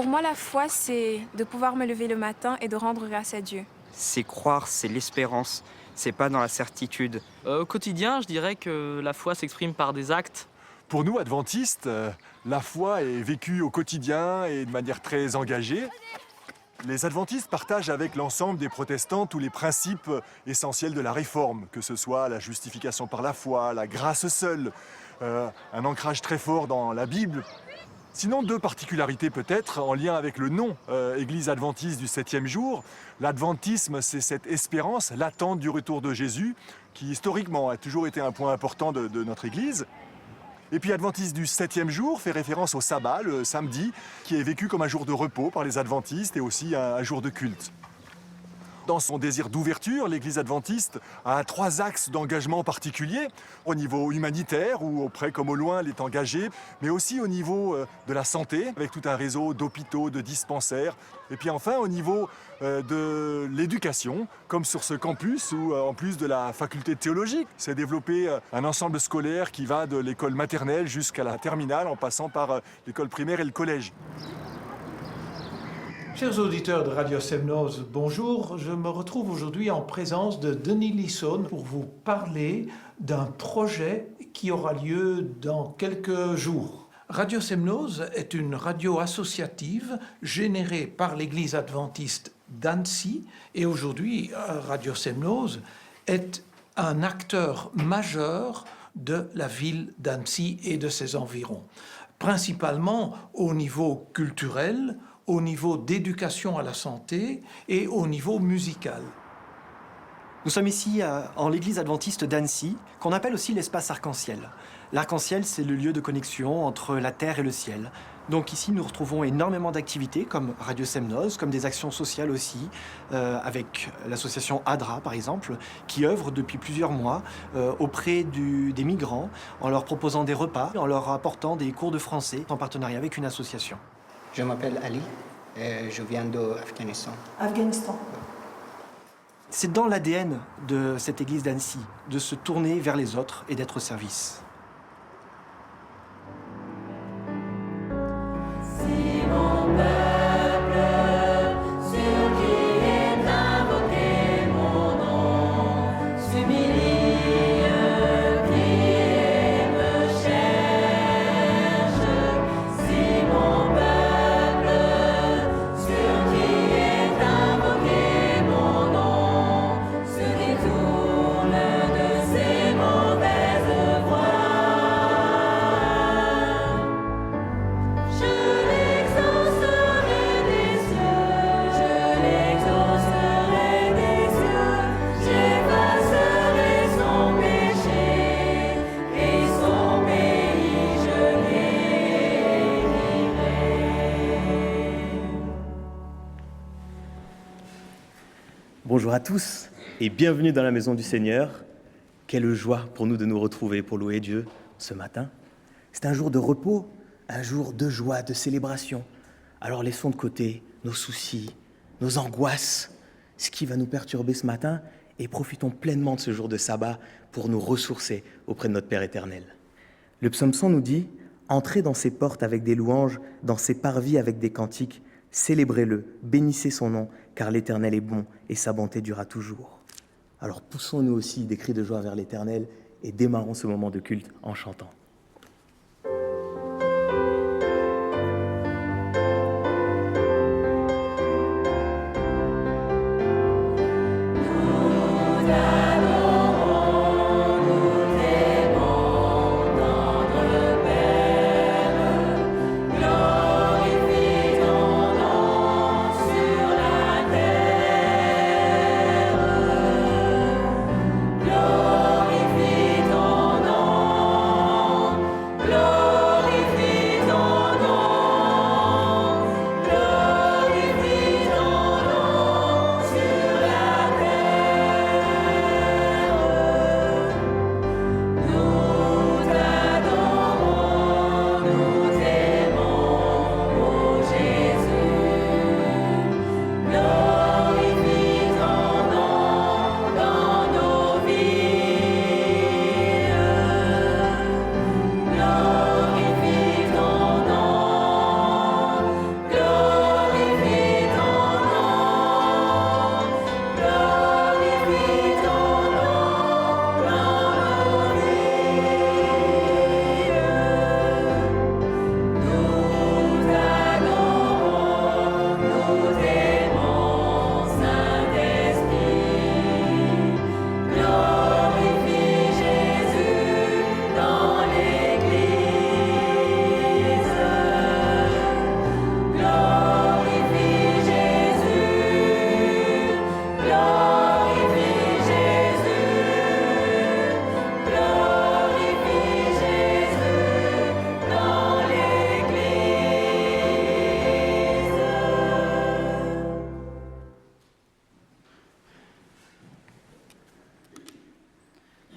moi, la foi, c'est de pouvoir me lever le matin et de rendre grâce à Dieu. C'est croire, c'est l'espérance. C'est pas dans la certitude. Au quotidien, je dirais que la foi s'exprime par des actes. Pour nous, adventistes, la foi est vécue au quotidien et de manière très engagée. Les adventistes partagent avec l'ensemble des protestants tous les principes essentiels de la réforme, que ce soit la justification par la foi, la grâce seule, un ancrage très fort dans la Bible. Sinon, deux particularités peut-être en lien avec le nom Église adventiste du 7e jour. L'adventisme, c'est cette espérance, l'attente du retour de Jésus, qui historiquement a toujours été un point important de notre Église. Et puis adventiste du 7e jour fait référence au sabbat, le samedi, qui est vécu comme un jour de repos par les adventistes et aussi un jour de culte. Dans son désir d'ouverture, l'Église adventiste a 3 axes d'engagement particuliers, au niveau humanitaire, où au près comme au loin elle est engagée, mais aussi au niveau de la santé, avec tout un réseau d'hôpitaux, de dispensaires, et puis enfin au niveau de l'éducation, comme sur ce campus où, en plus de la faculté théologique, s'est développé un ensemble scolaire qui va de l'école maternelle jusqu'à la terminale, en passant par l'école primaire et le collège. Chers auditeurs de Radio Semnoz, bonjour. Je me retrouve aujourd'hui en présence de Denis Lisson pour vous parler d'un projet qui aura lieu dans quelques jours. Radio Semnoz est une radio associative générée par l'Église adventiste d'Annecy et aujourd'hui, Radio Semnoz est un acteur majeur de la ville d'Annecy et de ses environs, principalement au niveau culturel, au niveau d'éducation à la santé et au niveau musical. Nous sommes ici en l'église adventiste d'Annecy, qu'on appelle aussi l'espace arc-en-ciel. L'arc-en-ciel, c'est le lieu de connexion entre la terre et le ciel. Donc ici, nous retrouvons énormément d'activités, comme Radio Semnoz, comme des actions sociales aussi, avec l'association ADRA, par exemple, qui œuvre depuis plusieurs mois auprès des migrants, en leur proposant des repas, en leur apportant des cours de français, en partenariat avec une association. Je m'appelle Ali et je viens d'Afghanistan. Afghanistan. C'est dans l'ADN de cette église d'Annecy, de se tourner vers les autres et d'être au service. Bonjour à tous et bienvenue dans la maison du Seigneur. Quelle joie pour nous de nous retrouver pour louer Dieu ce matin. C'est un jour de repos, un jour de joie, de célébration. Alors laissons de côté nos soucis, nos angoisses, ce qui va nous perturber ce matin et profitons pleinement de ce jour de sabbat pour nous ressourcer auprès de notre Père éternel. Le psaume 100 nous dit « Entrez dans ses portes avec des louanges, dans ses parvis avec des cantiques, célébrez-le, bénissez son nom, car l'Éternel est bon et sa bonté durera toujours. » Alors poussons-nous aussi des cris de joie vers l'Éternel et démarrons ce moment de culte en chantant.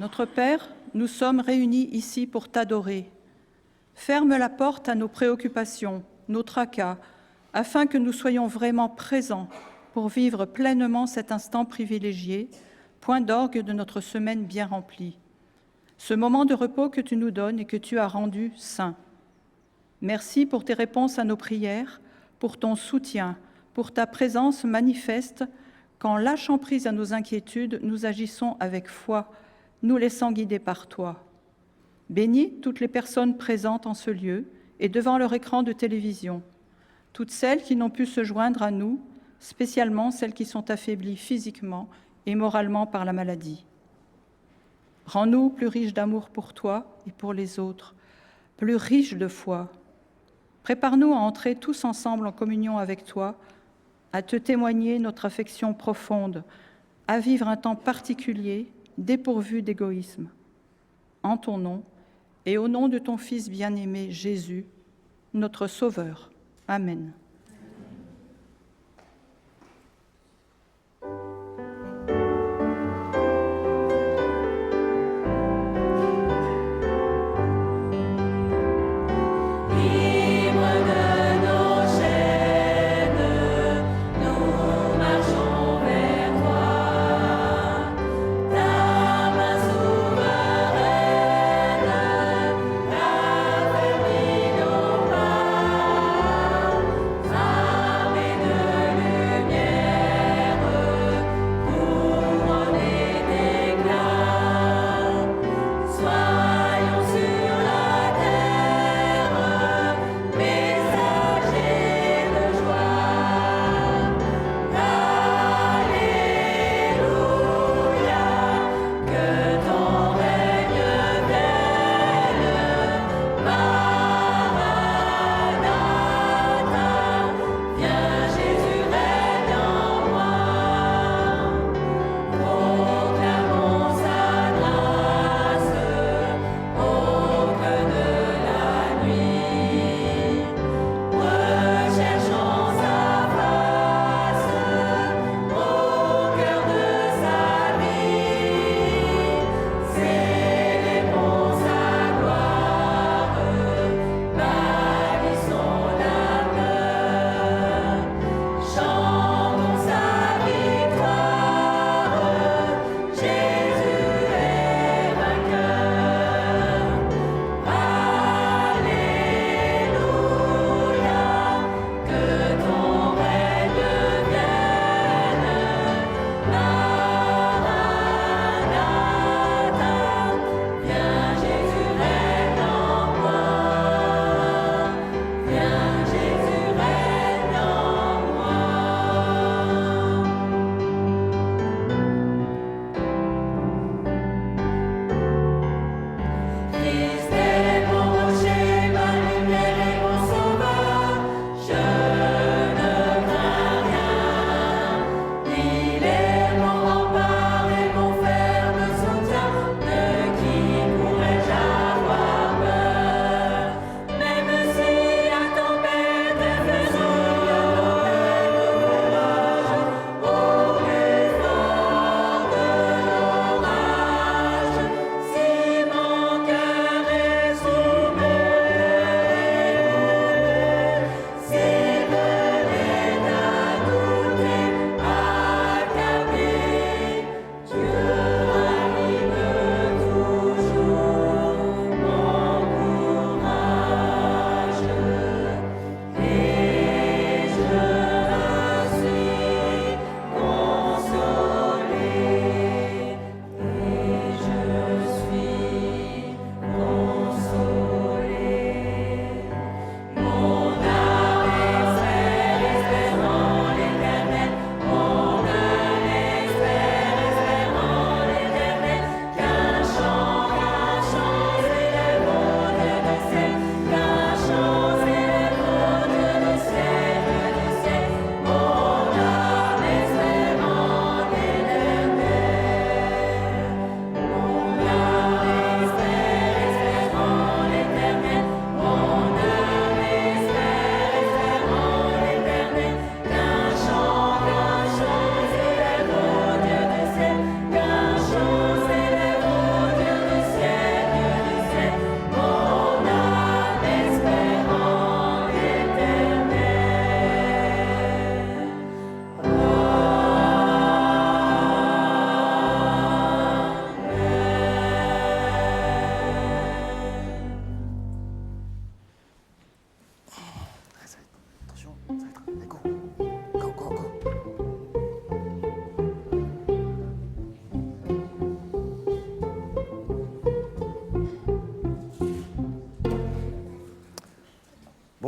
Notre Père, nous sommes réunis ici pour t'adorer. Ferme la porte à nos préoccupations, nos tracas, afin que nous soyons vraiment présents pour vivre pleinement cet instant privilégié, point d'orgue de notre semaine bien remplie. Ce moment de repos que tu nous donnes et que tu as rendu saint. Merci pour tes réponses à nos prières, pour ton soutien, pour ta présence manifeste quand, lâchant prise à nos inquiétudes, nous agissons avec foi, nous laissant guider par toi. Bénis toutes les personnes présentes en ce lieu et devant leur écran de télévision, toutes celles qui n'ont pu se joindre à nous, spécialement celles qui sont affaiblies physiquement et moralement par la maladie. Rends-nous plus riches d'amour pour toi et pour les autres, plus riches de foi. Prépare-nous à entrer tous ensemble en communion avec toi, à te témoigner notre affection profonde, à vivre un temps particulier, dépourvu d'égoïsme. En ton nom et au nom de ton Fils bien-aimé Jésus, notre Sauveur. Amen. Souveraine,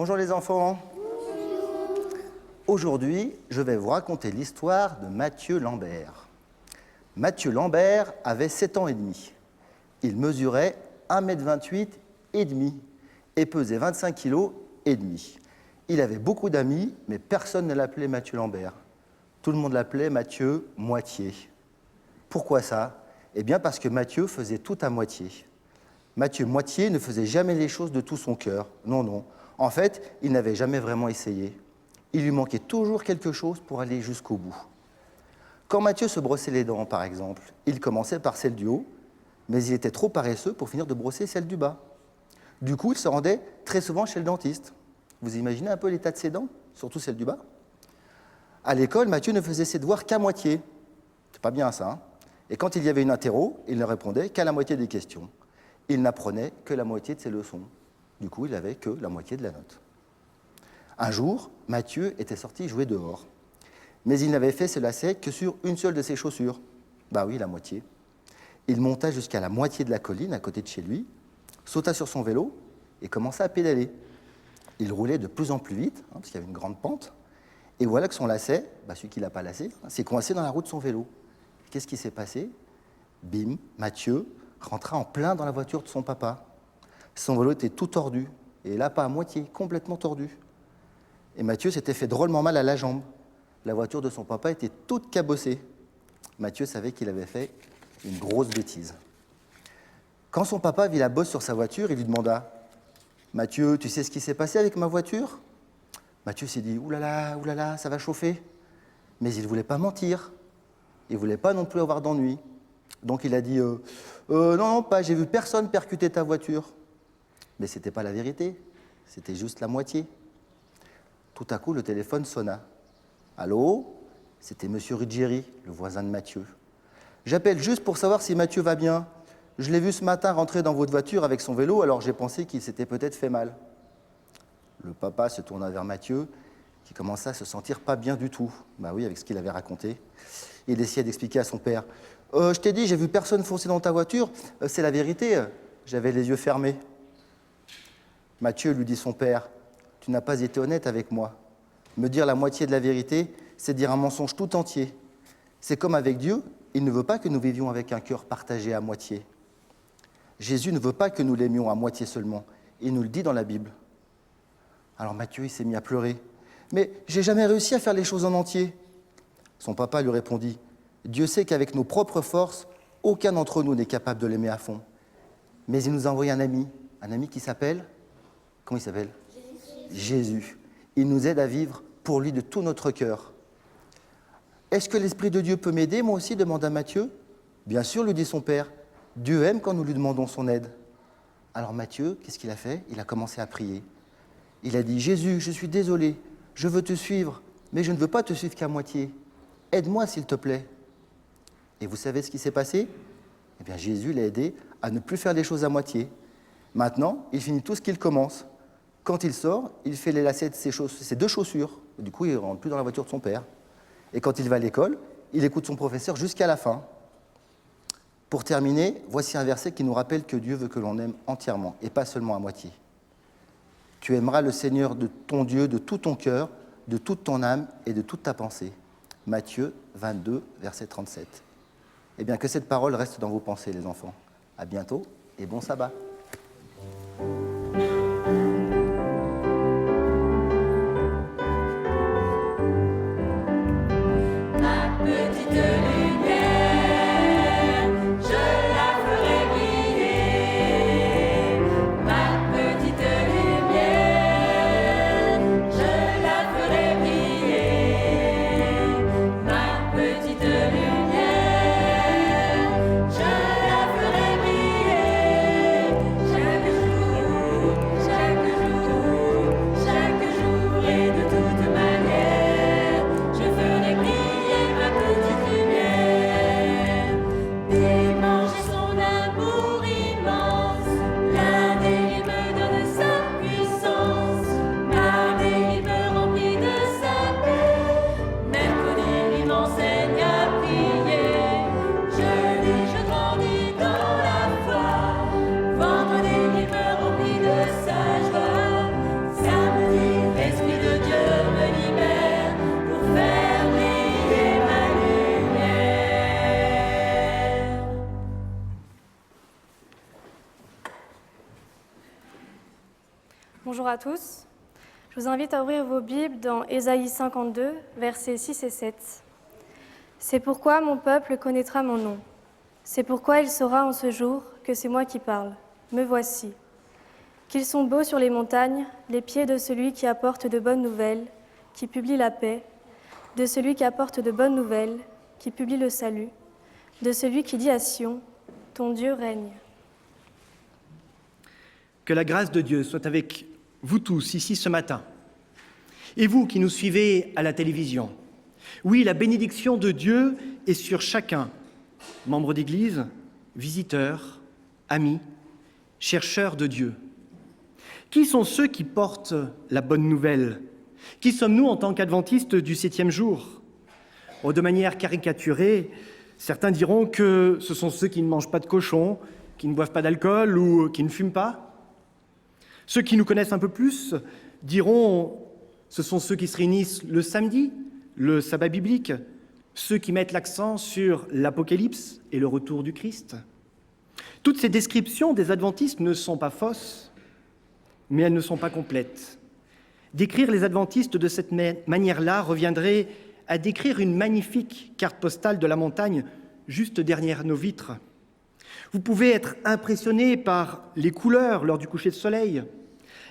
Bonjour les enfants. Aujourd'hui, je vais vous raconter l'histoire de Mathieu Lambert. Mathieu Lambert avait 7 ans et demi. Il mesurait 1,28 m et demi et pesait 25 kg et demi. Il avait beaucoup d'amis, mais personne ne l'appelait Mathieu Lambert. Tout le monde l'appelait Mathieu Moitié. Pourquoi ça? Eh bien parce que Mathieu faisait tout à moitié. Mathieu Moitié ne faisait jamais les choses de tout son cœur. Non, non. En fait, il n'avait jamais vraiment essayé. Il lui manquait toujours quelque chose pour aller jusqu'au bout. Quand Mathieu se brossait les dents, par exemple, il commençait par celle du haut, mais il était trop paresseux pour finir de brosser celle du bas. Du coup, il se rendait très souvent chez le dentiste. Vous imaginez un peu l'état de ses dents, surtout celle du bas? À l'école, Mathieu ne faisait ses devoirs qu'à moitié. C'est pas bien ça, hein? Et quand il y avait une interro, il ne répondait qu'à la moitié des questions. Il n'apprenait que la moitié de ses leçons. Du coup, il n'avait que la moitié de la note. Un jour, Mathieu était sorti jouer dehors. Mais il n'avait fait ses lacets que sur une seule de ses chaussures. Bah oui, la moitié. Il monta jusqu'à la moitié de la colline, à côté de chez lui, sauta sur son vélo et commença à pédaler. Il roulait de plus en plus vite, parce qu'il y avait une grande pente. Et voilà que son lacet, celui qui ne l'a pas lacé, s'est coincé dans la roue de son vélo. Qu'est-ce qui s'est passé? Bim, Mathieu rentra en plein dans la voiture de son papa. Son vélo était tout tordu, et là pas à moitié, complètement tordu. Et Mathieu s'était fait drôlement mal à la jambe. La voiture de son papa était toute cabossée. Mathieu savait qu'il avait fait une grosse bêtise. Quand son papa vit la bosse sur sa voiture, il lui demanda « Mathieu, tu sais ce qui s'est passé avec ma voiture ?» Mathieu s'est dit « Oulala, ça va chauffer !» Mais il ne voulait pas mentir. Il ne voulait pas non plus avoir d'ennui. Donc il a dit non, pas, j'ai vu personne percuter ta voiture. » Mais ce n'était pas la vérité, c'était juste la moitié. Tout à coup, le téléphone sonna. « Allô ? C'était Monsieur Ruggieri, le voisin de Mathieu. J'appelle juste pour savoir si Mathieu va bien. Je l'ai vu ce matin rentrer dans votre voiture avec son vélo, alors j'ai pensé qu'il s'était peut-être fait mal. » Le papa se tourna vers Mathieu, qui commença à se sentir pas bien du tout. Bah oui, avec ce qu'il avait raconté. Il essayait d'expliquer à son père. Je t'ai dit, j'ai vu personne foncer dans ta voiture. C'est la vérité, j'avais les yeux fermés. Mathieu lui dit son père, tu n'as pas été honnête avec moi. Me dire la moitié de la vérité, c'est dire un mensonge tout entier. C'est comme avec Dieu, il ne veut pas que nous vivions avec un cœur partagé à moitié. Jésus ne veut pas que nous l'aimions à moitié seulement. Il nous le dit dans la Bible. Alors Mathieu, il s'est mis à pleurer. « Mais j'ai jamais réussi à faire les choses en entier. » Son papa lui répondit, « Dieu sait qu'avec nos propres forces, aucun d'entre nous n'est capable de l'aimer à fond. Mais il nous a envoyé un ami qui s'appelle... Comment il s'appelle ? Jésus. Il nous aide à vivre pour lui de tout notre cœur. « Est-ce que l'Esprit de Dieu peut m'aider, moi aussi ?» demanda Mathieu. « Bien sûr, lui dit son père. Dieu aime quand nous lui demandons son aide. » Alors Mathieu, qu'est-ce qu'il a fait? Il a commencé à prier. Il a dit, « Jésus, je suis désolé, je veux te suivre, mais je ne veux pas te suivre qu'à moitié. Aide-moi, s'il te plaît. » Et vous savez ce qui s'est passé? Eh bien, Jésus l'a aidé à ne plus faire les choses à moitié. Maintenant, il finit tout ce qu'il commence. Quand il sort, il fait les lacets de ses 2 chaussures. Du coup, il ne rentre plus dans la voiture de son père. Et quand il va à l'école, il écoute son professeur jusqu'à la fin. Pour terminer, voici un verset qui nous rappelle que Dieu veut que l'on aime entièrement et pas seulement à moitié. Tu aimeras le Seigneur de ton Dieu de tout ton cœur, de toute ton âme et de toute ta pensée. Matthieu 22, verset 37. Eh bien, que cette parole reste dans vos pensées, les enfants. À bientôt et bon sabbat. Bonjour à tous. Je vous invite à ouvrir vos Bibles dans Ésaïe 52, versets 6 et 7. « C'est pourquoi mon peuple connaîtra mon nom. C'est pourquoi il saura en ce jour que c'est moi qui parle. Me voici. Qu'ils sont beaux sur les montagnes, les pieds de celui qui apporte de bonnes nouvelles, qui publie la paix, de celui qui apporte de bonnes nouvelles, qui publie le salut, de celui qui dit à Sion, ton Dieu règne. » Que la grâce de Dieu soit avec vous tous ici ce matin, et vous qui nous suivez à la télévision. Oui, la bénédiction de Dieu est sur chacun, membres d'Église, visiteurs, amis, chercheurs de Dieu. Qui sont ceux qui portent la bonne nouvelle? Qui sommes-nous en tant qu'adventistes du 7e jour? De manière caricaturée, certains diront que ce sont ceux qui ne mangent pas de cochon, qui ne boivent pas d'alcool ou qui ne fument pas. Ceux qui nous connaissent un peu plus diront ce sont ceux qui se réunissent le samedi, le sabbat biblique, ceux qui mettent l'accent sur l'Apocalypse et le retour du Christ. Toutes ces descriptions des adventistes ne sont pas fausses, mais elles ne sont pas complètes. Décrire les adventistes de cette manière-là reviendrait à décrire une magnifique carte postale de la montagne juste derrière nos vitres. Vous pouvez être impressionné par les couleurs lors du coucher de soleil,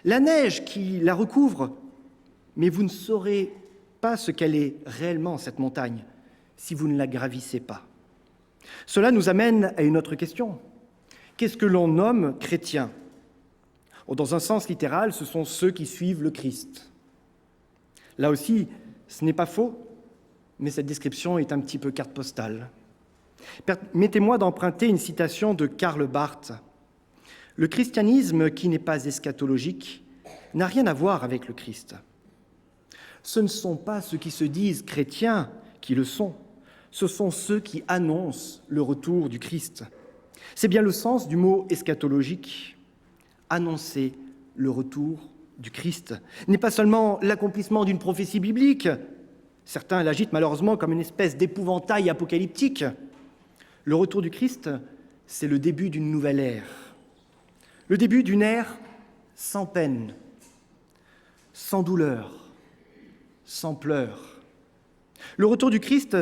la neige qui la recouvre, mais vous ne saurez pas ce qu'elle est réellement, cette montagne, si vous ne la gravissez pas. Cela nous amène à une autre question. Qu'est-ce que l'on nomme chrétien? Dans un sens littéral, ce sont ceux qui suivent le Christ. Là aussi, ce n'est pas faux, mais cette description est un petit peu carte postale. Permettez-moi d'emprunter une citation de Karl Barth. « Le christianisme qui n'est pas eschatologique n'a rien à voir avec le Christ. Ce ne sont pas ceux qui se disent chrétiens qui le sont, ce sont ceux qui annoncent le retour du Christ. C'est bien le sens du mot eschatologique. Annoncer le retour du Christ n'est pas seulement l'accomplissement d'une prophétie biblique. Certains l'agitent malheureusement comme une espèce d'épouvantail apocalyptique. Le retour du Christ, c'est le début d'une nouvelle ère. Le début d'une ère sans peine, sans douleur, sans pleurs. Le retour du Christ,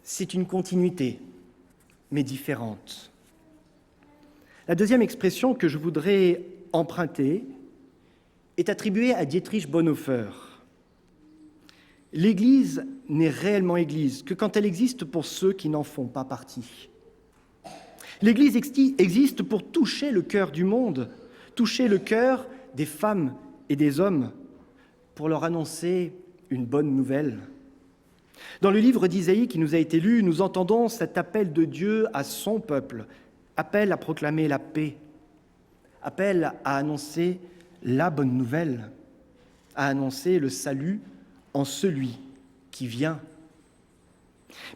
c'est une continuité, mais différente. La deuxième expression que je voudrais emprunter est attribuée à Dietrich Bonhoeffer. L'Église n'est réellement Église que quand elle existe pour ceux qui n'en font pas partie. L'Église existe pour toucher le cœur du monde, toucher le cœur des femmes et des hommes, pour leur annoncer une bonne nouvelle. Dans le livre d'Isaïe qui nous a été lu, nous entendons cet appel de Dieu à son peuple, appel à proclamer la paix, appel à annoncer la bonne nouvelle, à annoncer le salut en celui qui vient.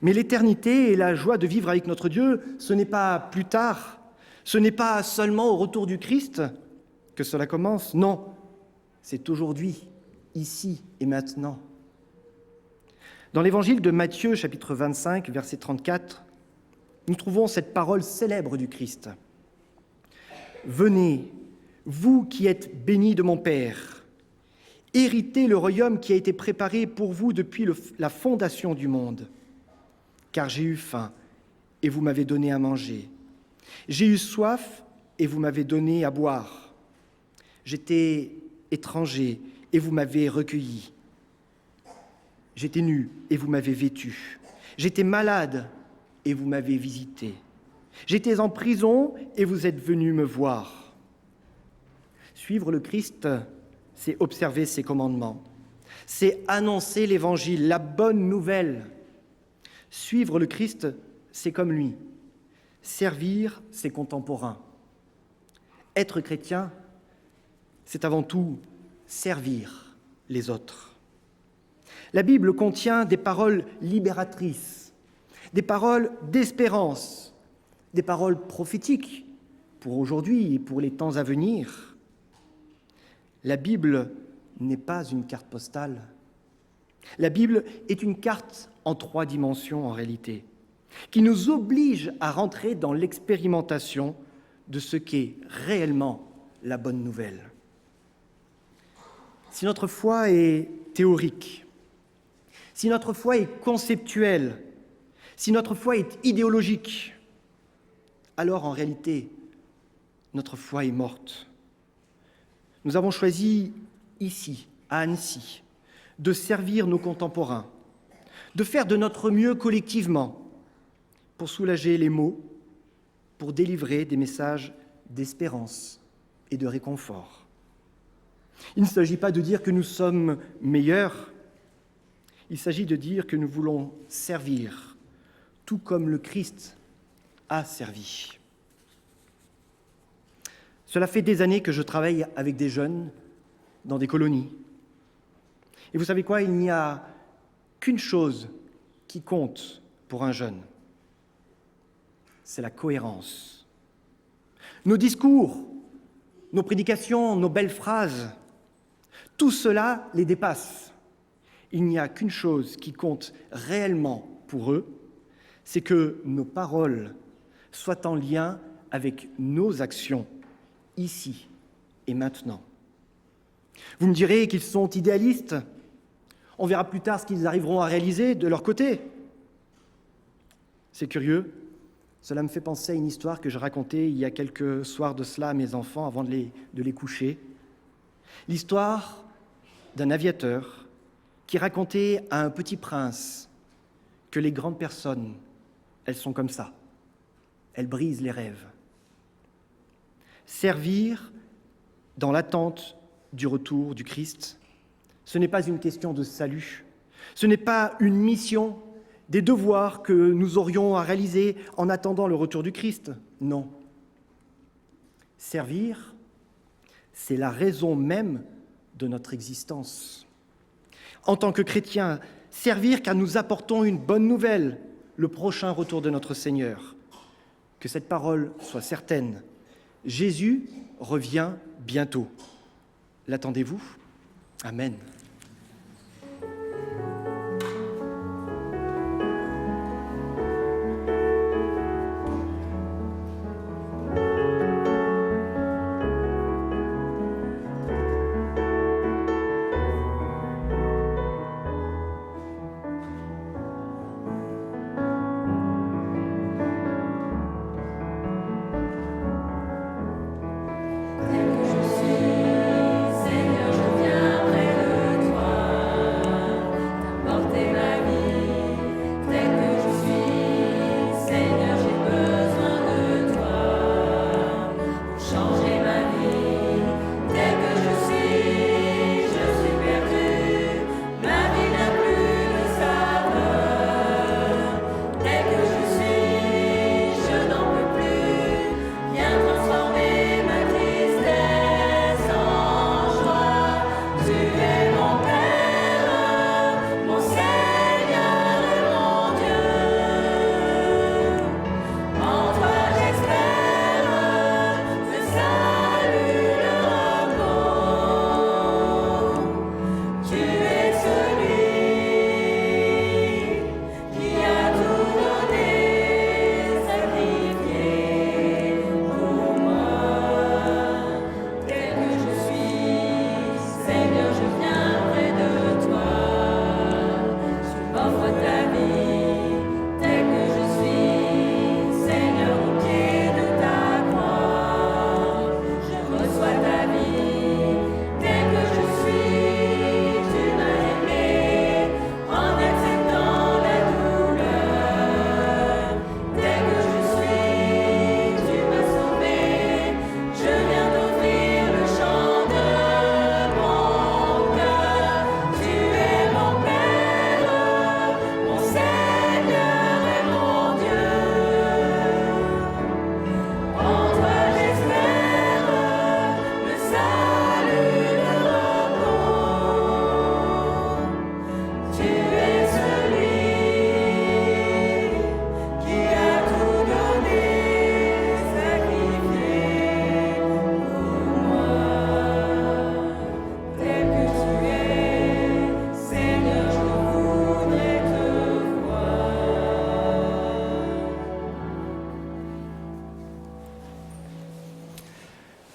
Mais l'éternité et la joie de vivre avec notre Dieu, ce n'est pas plus tard, ce n'est pas seulement au retour du Christ que cela commence, non, c'est aujourd'hui, ici et maintenant. Dans l'évangile de Matthieu, chapitre 25, verset 34, nous trouvons cette parole célèbre du Christ. « Venez, vous qui êtes bénis de mon Père, héritez le royaume qui a été préparé pour vous depuis la fondation du monde. Car j'ai eu faim, et vous m'avez donné à manger. J'ai eu soif, et vous m'avez donné à boire. J'étais étranger, et vous m'avez recueilli. J'étais nu, et vous m'avez vêtu. J'étais malade, et vous m'avez visité. J'étais en prison, et vous êtes venus me voir. » Suivre le Christ, c'est observer ses commandements. C'est annoncer l'Évangile, la bonne nouvelle. Suivre le Christ, c'est comme lui. Servir ses contemporains. Être chrétien, c'est avant tout servir les autres. La Bible contient des paroles libératrices, des paroles d'espérance, des paroles prophétiques pour aujourd'hui et pour les temps à venir. La Bible n'est pas une carte postale. La Bible est une carte en 3 dimensions en réalité, qui nous oblige à rentrer dans l'expérimentation de ce qu'est réellement la bonne nouvelle. si notre foi est théorique, si notre foi est conceptuelle, si notre foi est idéologique, alors en réalité, notre foi est morte. Nous avons choisi ici, à Annecy, de servir nos contemporains, de faire de notre mieux collectivement pour soulager les maux, pour délivrer des messages d'espérance et de réconfort. Il ne s'agit pas de dire que nous sommes meilleurs, il s'agit de dire que nous voulons servir, tout comme le Christ a servi. Cela fait des années que je travaille avec des jeunes dans des colonies. Et vous savez quoi? Il n'y a qu'une chose qui compte pour un jeune. C'est la cohérence. Nos discours, nos prédications, nos belles phrases, tout cela les dépasse. Il n'y a qu'une chose qui compte réellement pour eux, c'est que nos paroles soient en lien avec nos actions, ici et maintenant. Vous me direz qu'ils sont idéalistes. On verra plus tard ce qu'ils arriveront à réaliser de leur côté. C'est curieux, cela me fait penser à une histoire que je racontais il y a quelques soirs de cela à mes enfants avant de les coucher. L'histoire d'un aviateur qui racontait à un petit prince que les grandes personnes, elles sont comme ça, elles brisent les rêves. Servir dans l'attente du retour du Christ, ce n'est pas une question de salut, ce n'est pas une mission, des devoirs que nous aurions à réaliser en attendant le retour du Christ, non. Servir, c'est la raison même de notre existence. En tant que chrétiens, servir car nous apportons une bonne nouvelle, le prochain retour de notre Seigneur. Que cette parole soit certaine. Jésus revient bientôt. L'attendez-vous? Amen.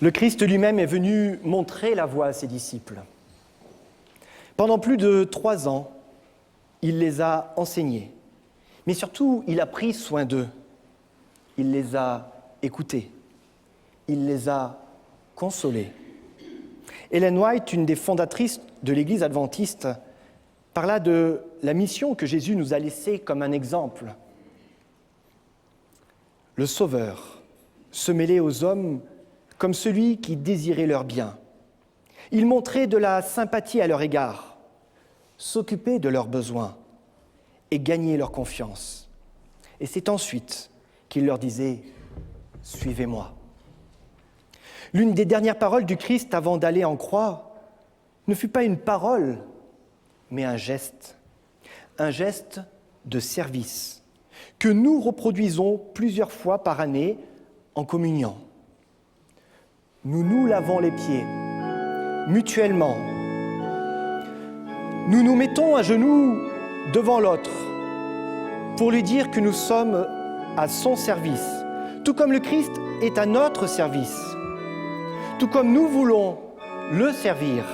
Le Christ lui-même est venu montrer la voie à ses disciples. Pendant plus de 3 ans, il les a enseignés. Mais surtout, il a pris soin d'eux. Il les a écoutés. Il les a consolés. Ellen White, une des fondatrices de l'Église adventiste, parla de la mission que Jésus nous a laissée comme un exemple. Le Sauveur se mêlait aux hommes comme celui qui désirait leur bien. Il montrait de la sympathie à leur égard, s'occupait de leurs besoins et gagnait leur confiance. Et c'est ensuite qu'il leur disait « Suivez-moi ». L'une des dernières paroles du Christ avant d'aller en croix ne fut pas une parole, mais un geste de service que nous reproduisons plusieurs fois par année en communion. Nous nous lavons les pieds mutuellement. Nous nous mettons à genoux devant l'autre pour lui dire que nous sommes à son service, tout comme le Christ est à notre service, tout comme nous voulons le servir.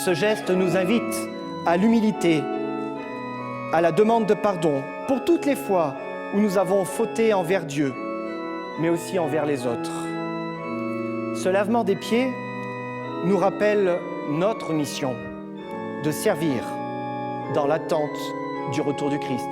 Ce geste nous invite à l'humilité, à la demande de pardon pour toutes les fois où nous avons fauté envers Dieu, mais aussi envers les autres. Ce lavement des pieds nous rappelle notre mission de servir dans l'attente du retour du Christ.